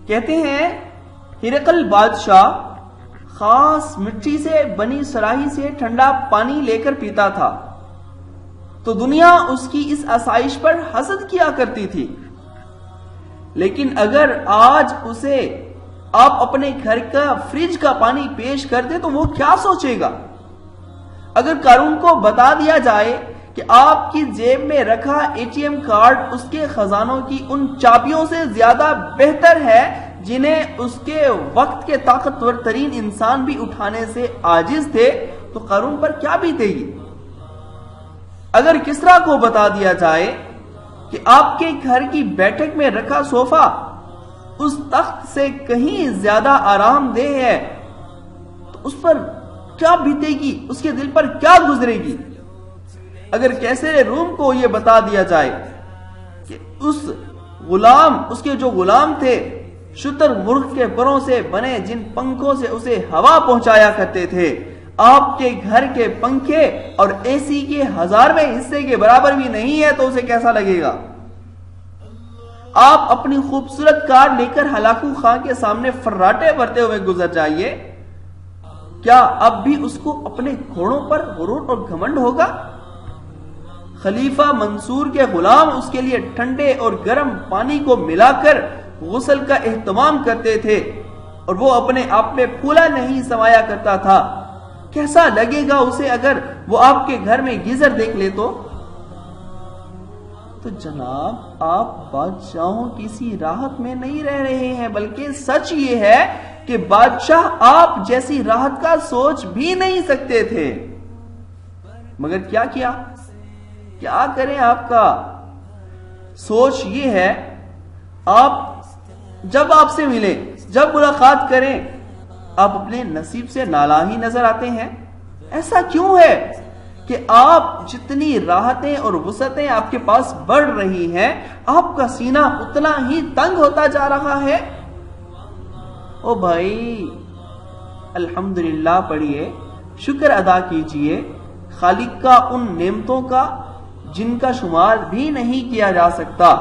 کہتے ہیں ہرقل بادشاہ خاص مٹی سے بنی سراہی سے ٹھنڈا پانی لے کر پیتا تھا تو دنیا اس کی اس آسائش پر حسد کیا کرتی تھی، لیکن اگر آج اسے آپ اپنے گھر کا فریج کا پانی پیش کر دے تو وہ کیا سوچے گا؟ اگر قارون کو بتا دیا جائے کہ آپ کی جیب میں رکھا اے ٹی ایم کارڈ اس کے خزانوں کی ان چابیوں سے زیادہ بہتر ہے جنہیں اس کے وقت کے طاقتور ترین انسان بھی اٹھانے سے عاجز تھے، تو قارون پر کیا بیتے گی؟ اگر کسریٰ کو بتا دیا جائے کہ آپ کے گھر کی بیٹھک میں رکھا صوفہ اس تخت سے کہیں زیادہ آرام دہ ہے تو اس پر کیا بیتے گی؟ اس کے دل پر کیا گزرے گی؟ اگر کیسر روم کو یہ بتا دیا جائے کہ اس کے جو غلام تھے شتر مرغ کے پروں سے بنے جن پنکھوں سے اسے ہوا پہنچایا کرتے تھے، آپ کے گھر کے پنکھے اور اے سی کے 1000ویں حصے کے برابر بھی نہیں ہے تو اسے کیسا لگے گا؟ آپ اپنی خوبصورت کار لے کر ہلاکو خاں کے سامنے فراٹے بھرتے ہوئے گزر جائیے، کیا اب بھی اس کو اپنے گھوڑوں پر غرور اور گھمنڈ ہوگا؟ خلیفہ منصور کے غلام اس کے لیے ٹھنڈے اور گرم پانی کو ملا کر غسل کا اہتمام کرتے تھے اور وہ اپنے آپ میں پھولا نہیں سمایا کرتا تھا، کیسا لگے گا اسے اگر وہ آپ کے گھر میں گیزر دیکھ لے تو جناب آپ بادشاہوں کسی راحت میں نہیں رہ رہے ہیں، بلکہ سچ یہ ہے کہ بادشاہ آپ جیسی راحت کا سوچ بھی نہیں سکتے تھے، مگر کیا کریں؟ آپ کا سوچ یہ ہے جب آپ سے ملیں، جب ملاقات کریں، آپ اپنے نصیب سے نالاحی نظر آتے ہیں۔ ایسا کیوں ہے کہ آپ جتنی راحتیں اور وسعتیں آپ کے پاس بڑھ رہی ہیں آپ کا سینہ اتنا ہی تنگ ہوتا جا رہا ہے؟ او بھائی الحمدللہ پڑھیے، شکر ادا کیجئے خالق کا ان نعمتوں کا جن کا شمار بھی نہیں کیا جا سکتا۔